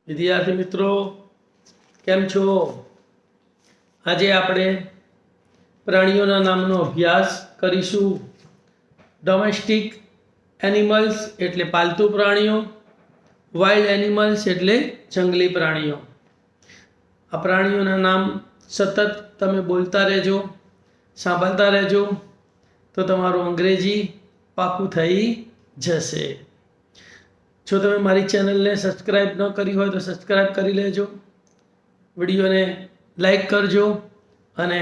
વિદ્યાર્થી મિત્રો કેમ છો? આજે આપણે પ્રાણીઓના નામનો અભ્યાસ કરીશું. ડોમેસ્ટિક એનિમલ્સ એટલે પાલતુ પ્રાણીઓ, વાઇલ્ડ એનિમલ્સ એટલે જંગલી પ્રાણીઓ. આ પ્રાણીઓના નામ સતત તમે બોલતા રહેજો, સાંભળતા રહેજો, તો તમારું અંગ્રેજી પાકું થઈ જશે. જો તમે મારી ચેનલને સબસ્ક્રાઈબ ન કરી હોય તો સબસ્ક્રાઈબ કરી લેજો, વિડીયોને લાઈક કરજો અને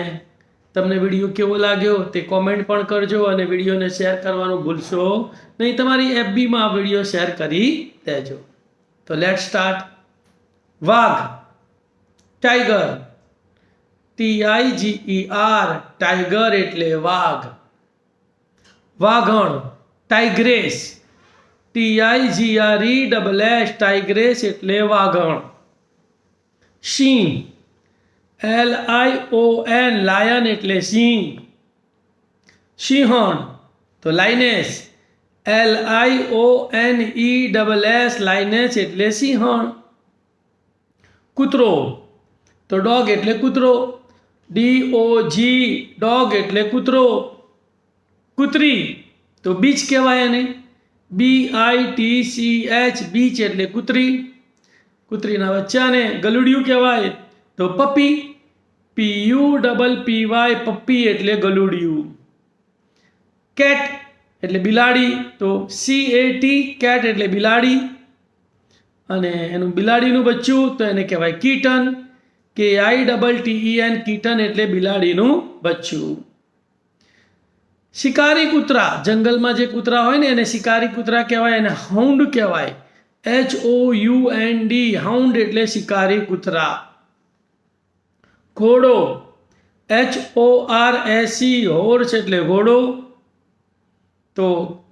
તમને વિડીયો કેવો લાગ્યો તે કોમેન્ટ પણ કરજો અને વિડીયોને શેર કરવાનું ભૂલશો નહીં. તમારી એફબીમાં આ વિડીયો શેર કરી દેજો. તો લેટ સ્ટાર્ટ. વાઘ, ટાઈગર, TIGER, ટાઈગર એટલે વાઘ. વાઘણ, ટાઈગ્રેસ, TIGRESS, ટાઈગ્રેસ એટલે વાઘણ. સિંહ, LION, લાયન એટલે સિંહ. સિંહણ તો લાઇનેસ, LIONESS, લાઇનેસ એટલે સિંહણ. કૂતરો તો ડોગ એટલે કૂતરો, DOG, ડોગ એટલે કૂતરો. કૂતરી તો બીચ કહેવાય એને, BITCH, બીચ એટલે કૂતરી. કૂતરીના બચ્ચાને ગલુડિયું કહેવાય તો પપ્પી, PUPPY, પપ્પી એટલે ગલુડિયું. કેટ એટલે બિલાડી તો CAT, કેટ એટલે બિલાડી. અને એનું બિલાડીનું બચ્ચું તો એને કહેવાય કીટન, KITTEN, કીટન એટલે બિલાડીનું બચ્ચું. શિકારી કૂતરા, જંગલમાં જે કૂતરા હોય ને એને શિકારી કૂતરા કહેવાય, એને હાઉન્ડ કહેવાય, HOUND, હાઉન્ડ એટલે શિકારી કૂતરા. ઘોડો, HORSE, હોર્સ એટલે ઘોડો, તો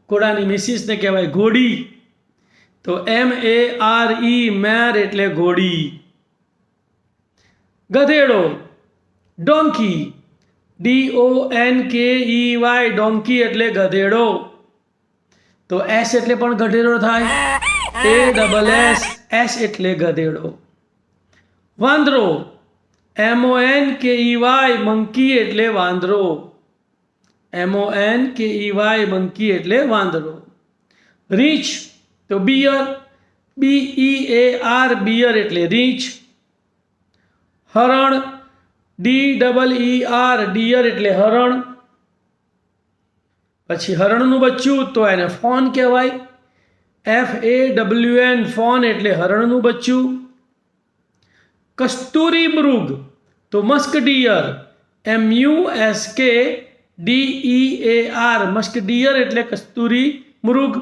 ઘોડાની મિસિસને કહેવાય ઘોડી, તો MARE, મેર એટલે ઘોડી. ગધેડો, ડોંકી, DONKEY, ડોંકી એટલે ગધેડો, તો S એટલે પણ ગધેડો થાય, ASS, એટલે ગધેડો. વાંદરો, MONKEY, મંકી એટલે વાંદરો, MONKEY, મંકી એટલે વાંદરો. રીંછ તો બિયર, BEAR, બિયર એટલે રીંછ. હરણ, DEER, ડિયર એટલે હરણ. પછી હરણનું બચ્ચું તો એને ફોન કહેવાય, FAWN, ફોન એટલે હરણનું બચ્ચું. કસ્તુરી મૃગ તો musk deer, MUSKDEAR, musk deer એટલે કસ્તુરી મૃગ.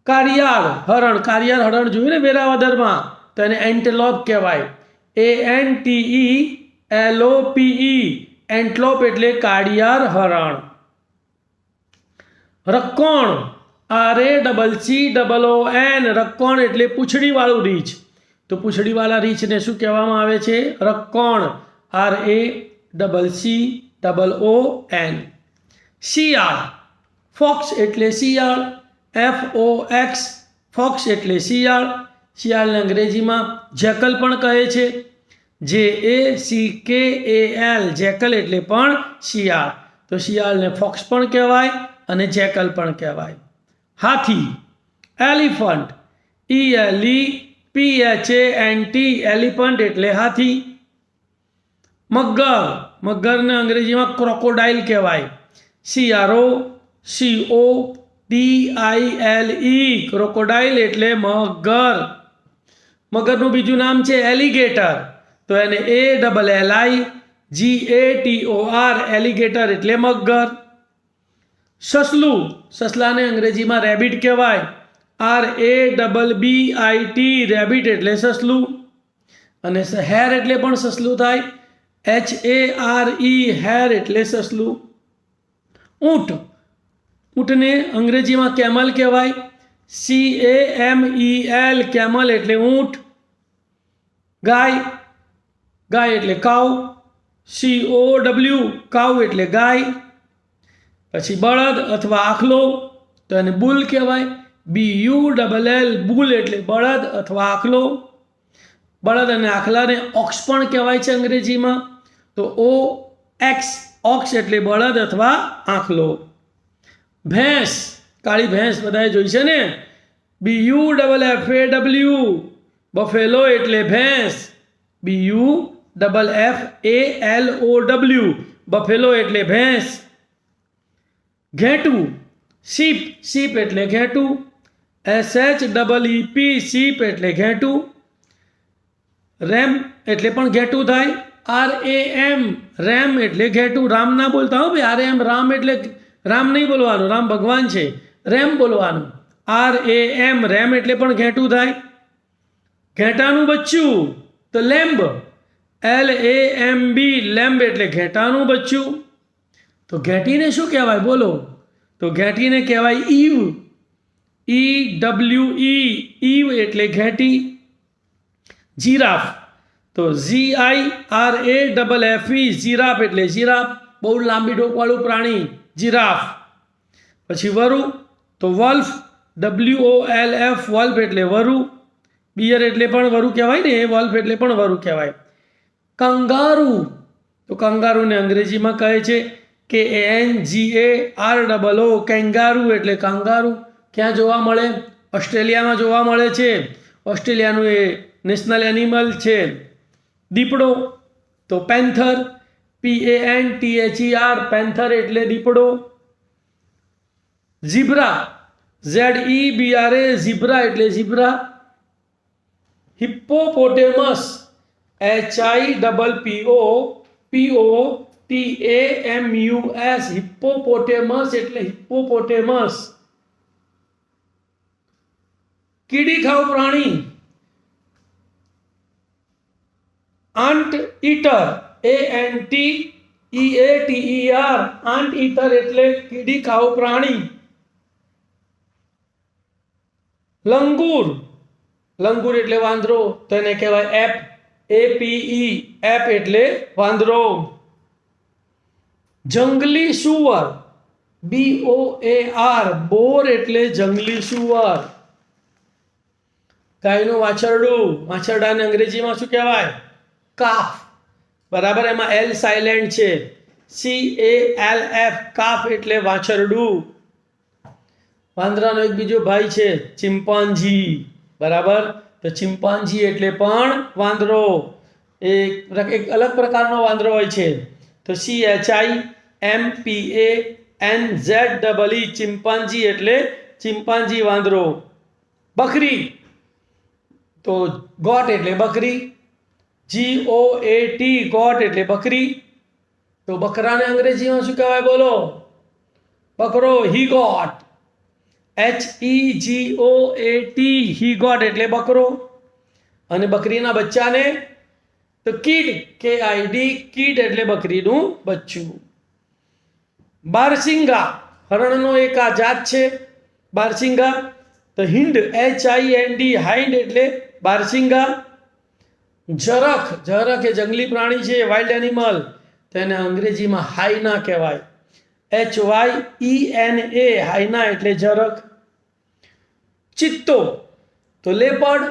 કારિયાળ હરણ, કારિયાળ હરણ જોયું ને વેરાવદરમાં, તો એને એન્ટેલોપ કહેવાય, ANTELOPE, એન્ટલોપ એટલે કાળિયાર હરણ. રક્કોણ, RACCOON, રક્કોણ એટલે પૂંછડીવાળું રીંછ, તો પૂંછડીવાળા રીંછને શું કહેવામાં આવે છે? રક્કોણ, RACCOON. શિયાળ, ફોક્સ એટલે શિયાળ, FOX, ફોક્સ એટલે શિયાળ. શિયાળને અંગ્રેજીમાં જેકલ પણ કહે છે, JACKAL, જેકલ એટલે પણ શિયાળ, તો શિયાળને ફોક્સ પણ કહેવાય અને જેકલ પણ કહેવાય. હાથી, એલિફન્ટ, ELEPHANT, એલિફન્ટ એટલે હાથી. મગર, મગરને અંગ્રેજીમાં ક્રોકોડાઇલ કહેવાય, CROCODILE, ક્રોકોડાઇલ એટલે મગર. મગરનું બીજું નામ છે એલિગેટર, તો એને ALLIGATOR, એલિગેટર એટલે મગર. સસલું, સસલાને અંગ્રેજીમાં રેબિટ કહેવાય, RABBIT, રેબિટ એટલે સસલું. અને હેર એટલે પણ સસલું થાય, HARE, હેર એટલે સસલું. ઊંટ, ઊંટને અંગ્રેજીમાં કેમલ કહેવાય, CAMEL, કેમલ એટલે ઊંટ. ગાય, ગાય એટલે કાઉ, COW, કાઉ એટલે ગાય. પછી બળદ અથવા આખલો તો એને બુલ કહેવાય, BULL બુલ એટલે બળદ અથવા આખલો. બળદ અને આખલાને ઓક્સ પણ કહેવાય છે અંગ્રેજીમાં. તો OX ઓક્સ એટલે બળદ અથવા આખલો. ભેંસ, કાળી ભેંસ બધાએ જોઈ છે ને. BUFFAW બફેલો એટલે ભેંસ. BUFFALOW બફેલો એટલે ભેંસ. ઘેટું, શીપ, શીપ એટલે ઘેટું. SHEEP શીપ એટલે ઘેટું. રેમ એટલે પણ ઘેટું થાય. RAM રેમ એટલે ઘેટું. રામ ના બોલતા હો ભાઈ. RM રામ એટલે રામ નહીં બોલવાનું, રામ ભગવાન છે. રેમ બોલવાનું. RAM રેમ એટલે પણ ઘેટું થાય. ઘેટાનું બચ્ચું તો લેમ્બ. LAMB લેમ્બ એટલે ઘેટાનું બચ્ચું. તો ઘેટીને શું કહેવાય બોલો? તો ઘેટીને કહેવાય ઈવ. EWE ઈવ એટલે ઘેટી. જીરાફ તો GIRAFFE જીરાફ એટલે જીરાફ. બહુ લાંબી ડોકવાળું પ્રાણી જીરાફ. પછી વરુ તો વલ્ફ. WOLF વલ્ફ એટલે વરુ. બિયર એટલે પણ વરુ કહેવાય ને, એ વલ્ફ એટલે પણ વરુ કહેવાય. કંગારૂ તો કંગારૂને અંગ્રેજીમાં કહે છે KANGAROO કેંગારૂ એટલે કાંગારૂ. ક્યાં જોવા મળે? ઓસ્ટ્રેલિયામાં જોવા મળે છે. ઓસ્ટ્રેલિયાનું એ નેશનલ એનિમલ છે. દીપડો તો પેન્થર. PANTHER પેન્થર એટલે દીપડો. ઝીબ્રા ZEBRA ઝીબ્રા એટલે ઝીબ્રા. હિપ્પોપોટેમસ HIPPOPOTAMUS હિપ્પોપોટેમસ એટલે હિપ્પોપોટેમસ. કીડી ખાવ પ્રાણી aunt eater ANTEATER aunt eater એટલે કીડી ખાવ પ્રાણી. લંગૂર, લંગૂર એટલે વાંદરો, તેને કહેવાય APE એપ એટલે વાંદરો. જંગલી સુવર BOAR બોર એટલે જંગલી સુવર. ગાયનું વાછરડું, વાછરડાને અંગ્રેજીમાં શું કહેવાય? કાફ. બરાબર, એમાં L સાયલેન્ટ છે. CALF કાફ એટલે વાછરડું. વાંદરાનો એક બીજો ભાઈ છે ચિમ્પાન્જી. બરાબર, તો ચિમ્પાન્જી એટલે પણ વાંદરો. એક અલગ પ્રકારનો વાંદરો હોય છે. તો CHIMPANZEE ચિમ્પાન્જી એટલે ચિમ્પાન્જી વાંદરો. બકરી તો ગોટ એટલે બકરી. GOAT ગોટ એટલે બકરી. તો બકરાને અંગ્રેજીમાં શું કહેવાય બોલો? બકરો he goat. HEGOAT he goat એટલે બકરો. અને બકરીના બચ્ચાને તો કિડ KID કિડ એટલે બકરીનું બચ્ચું. બારસિંગા હરણનો એક આ જાત છે બારસિંગા. તો હિન્ડ HIND હાઇન્ડ એટલે બારસિંગા. ઝરખ, ઝરખ એ જંગલી પ્રાણી છે, વાઇલ્ડ એનિમલ. તેને અંગ્રેજીમાં હાઈના કહેવાય. HYENA હાઈના એટલે ઝરખ. ચિત્તો તો લેપર્ડ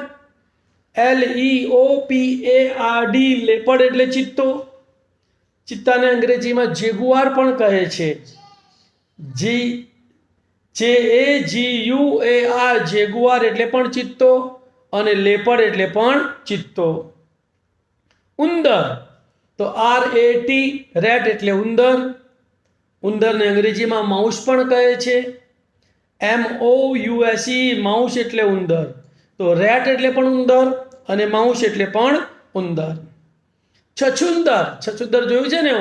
LEOPARD લેપર્ડ એટલે ચિત્તો. ચિત્તાને અંગ્રેજીમાં જેગુઆર પણ કહે છે. JAGUAR જેગુઆર એટલે પણ ચિત્તો અને લેપર્ડ એટલે પણ ચિત્તો. ઉંદર તો RAT રેટ એટલે ઉંદર. ઉંદરને અંગ્રેજીમાં માઉસ પણ કહે છે. MOUSE માઉસ એટલે ઉંદર. તો રેટ એટલે પણ ઉંદર અને માઉસ એટલે પણ ઉંદર. છછુંદર, છછુંદર જોયું છે ને?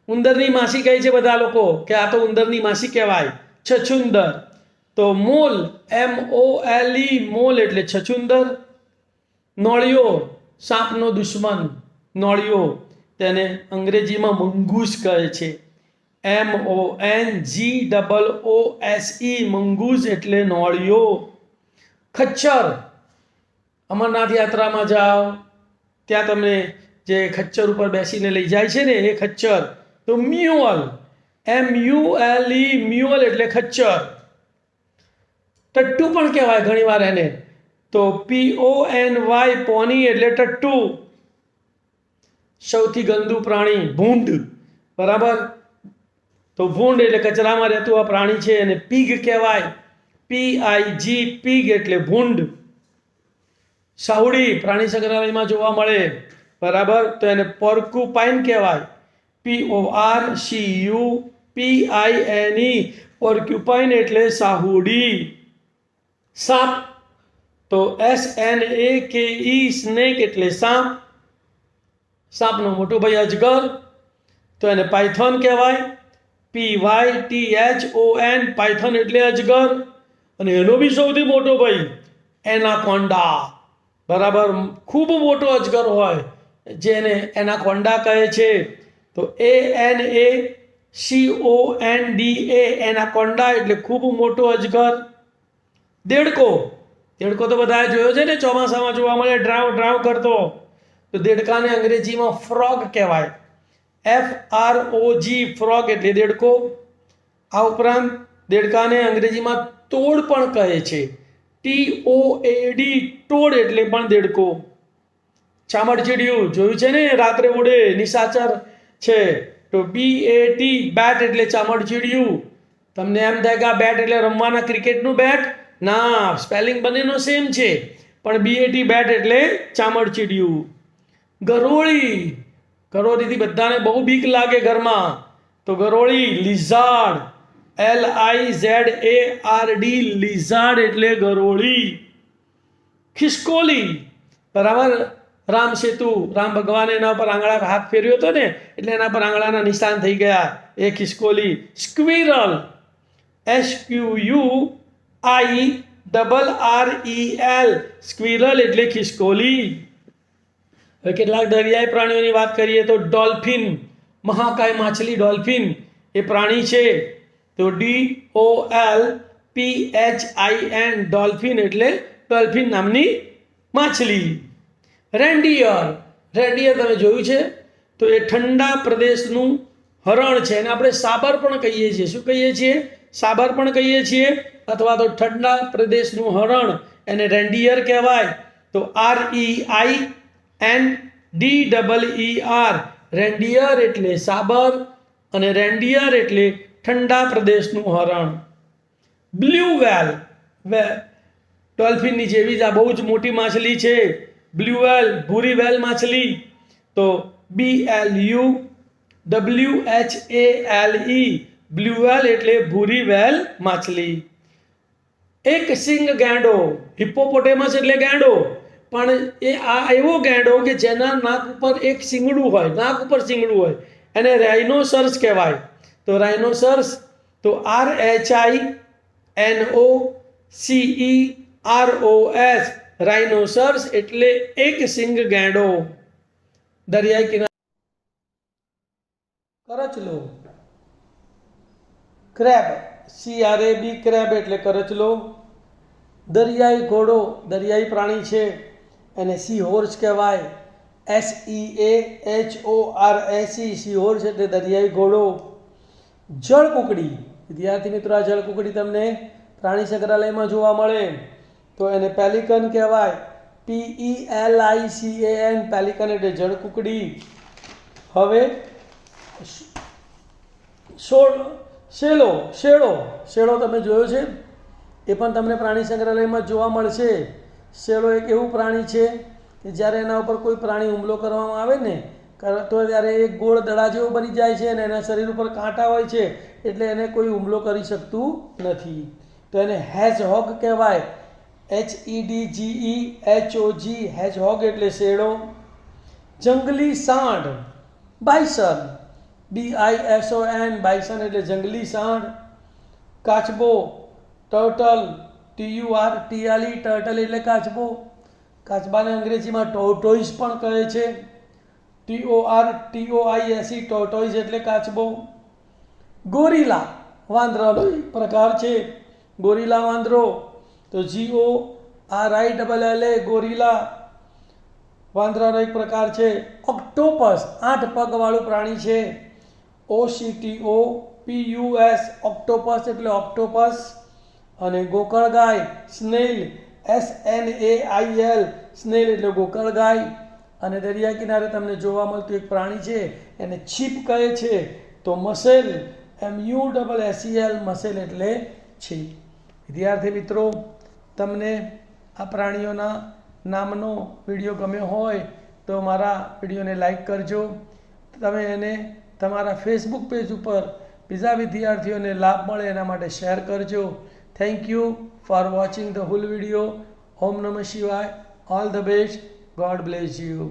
ઉંદરની માસી કહે છે બધા લોકો કે આ તો ઉંદરની માસી કહેવાય, છછુંદર. તો મોલ MOLE મોલ એટલે છછુંદર. નોળિયો સાપનો દુશ્મન નોળિયો, તેને અંગ્રેજીમાં મંગૂસ કહે છે. MONGOOSE મંગૂસ એટલે નોળિયો. ખચ્ચર, અમરનાથ યાત્રામાં જાઓ ત્યાં તમને જે ખચ્ચર ઉપર બેસીને લઈ જાય છે ને એ ખચ્ચર. તો મ્યુઅલ MULE મ્યુઅલ એટલે ખચ્ચર. ટટ્ટુ પણ કહેવાય ઘણીવાર એને. તો PONY પોની એટલે ટટ્ટુ. સૌથી ગંદુ પ્રાણી ભૂંડ, બરાબર. તો ભૂંડ એટલે કચરામાં રહેતું આ પ્રાણી છે. અને પીગ કહેવાય, PIG, પીગ એટલે ભૂંડ. સાહુડી પ્રાણી સંગ્રહાલયમાં જોવા મળે, બરાબર. તો એને પોર્કુપાઇન કહેવાય, PORCUPINE, પોર્ક્યુપાઇન એટલે સાહુડી. સાપ તો SNAKE, સ્નેક એટલે સાપ. સાપનો મોટો ભાઈ અજગર, તો એને પાયથોન કહેવાય, PYTHON, પાયથોન એટલે અજગર. અને એનો બી સૌથી મોટો ભાઈ એનાકોન્ડા, બરાબર. ખૂબ મોટો અજગર હોય જેને એનાકોન્ડા કહે છે. તો ANACONDA, એનાકોન્ડા એટલે ખૂબ મોટો અજગર. દેડકો, દેડકો તો બધાએ જોયો છે ને, ચોમાસામાં જોવા મળે ડ્રાવ ડ્રાવ કરતો. તો દેડકાને અંગ્રેજીમાં ફ્રોગ કહેવાય, FROG, ફ્રોગ એટલે દેડકો. આ ઉપરાંત દેડકાને અંગ્રેજીમાં તોડ પણ કહે છે, TOAD, ટોડ એટલે પણ દેડકો. ચામડચીડિયું જોયું છે ને, રાત્રે ઉડે, નિશાચર છે. તો BAT, બેટ એટલે ચામડચીડિયું. તમને એમ થાય કે આ બેટ એટલે રમવાના ક્રિકેટનું બેટ? ના, સ્પેલિંગ બંનેનો સેમ છે, પણ BAT, બેટ એટલે ચામડચીડિયું. ગરોળી, ગરોળીથી બધાને બહુ બીક લાગે ઘરમાં. તો ગરોળી, લિઝાર્ડ, LIZARD, લિઝાર્ડ એટલે ગરોળી. ખિસકોલી, બરાબર. રામ સેતુ, રામ ભગવાને એના પર આંગળા હાથ ફેર્યો હતો ને, એટલે એના પર આંગળાના નિશાન થઈ ગયા, એ ખિસકોલી. સ્ક્વિરલ, SQUIRREL, સ્ક્વિરલ એટલે ખિસકોલી. હવે કેટલાક દરિયાઈ પ્રાણીઓની વાત કરીએ તો ડોલ્ફિન, મહાકાય માછલી ડોલ્ફિન એ પ્રાણી છે. તો DOLPHIN, ડોલ્ફિન એટલે ડોલ્ફિન નામની માછલી. રેન્ડિયર, રેન્ડિયર તમે જોયું છે? તો એ ઠંડા પ્રદેશનું હરણ છે. એને આપણે સાબર પણ કહીએ છીએ. શું કહીએ છીએ? સાબર પણ કહીએ છીએ, અથવા તો ઠંડા પ્રદેશનું હરણ, એને રેન્ડિયર કહેવાય. તો REINDEER, રેન્ડિયર એટલે સાબર, અને રેન્ડિયર એટલે ઠંડા પ્રદેશનું હરણ. બ્લુ વેલ, ડોલ્ફિનની જેવી જ આ બહુ જ મોટી માછલી છે. બ્લુ વેલ, ભૂરી વેલ માછલી. તો BLUWHALE, બ્લુ વેલ એટલે ભૂરી વેલ માછલી. એક સિંગ ગેંડો, હિપ્પોપોટેમસ એટલે ગેંડો, પણ એ આ એવો ગેંડો કે જેના નાક ઉપર એક શિંગડું હોય, નાક ઉપર શિંગડું હોય, એને રાઇનોસર્સ કહેવાય. તો રાઇનોસર્સ, તો RHINOCEROS, રાઇનોસર્સ એટલે એક સિંગ ગેંડો. દરિયાઈ કિનારે કરચલો, ક્રેબ, CRAB, ક્રેબ એટલે કરચલો. દરિયાઈ ઘોડો, દરિયાઈ પ્રાણી છે, એને સી હોર્સ કહેવાય, SEAHORS, સી હોર્સ એટલે દરિયાઈ ઘોડો. જળકુકડી, વિદ્યાર્થી મિત્રો, આ જળકુકડી તમને પ્રાણી સંગ્રહાલયમાં જોવા મળે. તો એને પેલિકન કહેવાય, PELICAN, પેલિકન એટલે જળકુકડી. હવે શેલો, શેળો તમે જોયો છે? એ પણ તમને પ્રાણી સંગ્રહાલયમાં જોવા મળશે. શેળો એક એવું પ્રાણી છે કે જ્યારે એના ઉપર કોઈ પ્રાણી હુમલો કરવામાં આવે ને, તો ત્યારે એક ગોળ દડા જેવો બની જાય છે, અને એના શરીર ઉપર કાંટા હોય છે, એટલે એને કોઈ હુમલો કરી શકતું નથી. તો એને હેઝહોગ કહેવાય, HEDGEHOG, હેઝહોગ એટલે શેળો. જંગલી સાંઢ, બાયસન, BISON, બાયસન એટલે જંગલી સાંઢ. કાચબો, ટર્ટલ, TURTLE, ટર્ટલ એટલે કાચબો. કાચબાને અંગ્રેજીમાં ટોર્ટોઇસ પણ કહે છે, TORTOISE, ટોર્ટોઇસ એટલે કાચબો. ગોરીલા, વાંદરાનો એક પ્રકાર છે, ગોરીલા વાંદરો. તો GORILLA, ગોરીલા વાંદરાનો એક પ્રકાર છે. ઓક્ટોપસ, 8 પગવાળું પ્રાણી છે, OCTOPUS, ઓક્ટોપસ એટલે ઓક્ટોપસ. અને ગોકળગાય સ્નેલ SNAIL સ્નેલ એટલે ગોકળગાય. અને દરિયા કિનારે તમને જોવા મળતું એક પ્રાણી છે એને છીપ કહે છે. તો મસેલ MUSSEL મસેલ એટલે છીપ. વિદ્યાર્થી મિત્રો, તમને આ પ્રાણીઓના નામનો વિડીયો ગમ્યો હોય તો મારા વિડીયોને લાઈક કરજો. તમે એને તમારા ફેસબુક પેજ ઉપર બીજા વિદ્યાર્થીઓને લાભ મળે એના માટે શેર કરજો. Thank you for watching the whole video. ઓમ નમઃ શિવાય. All the best. God bless you.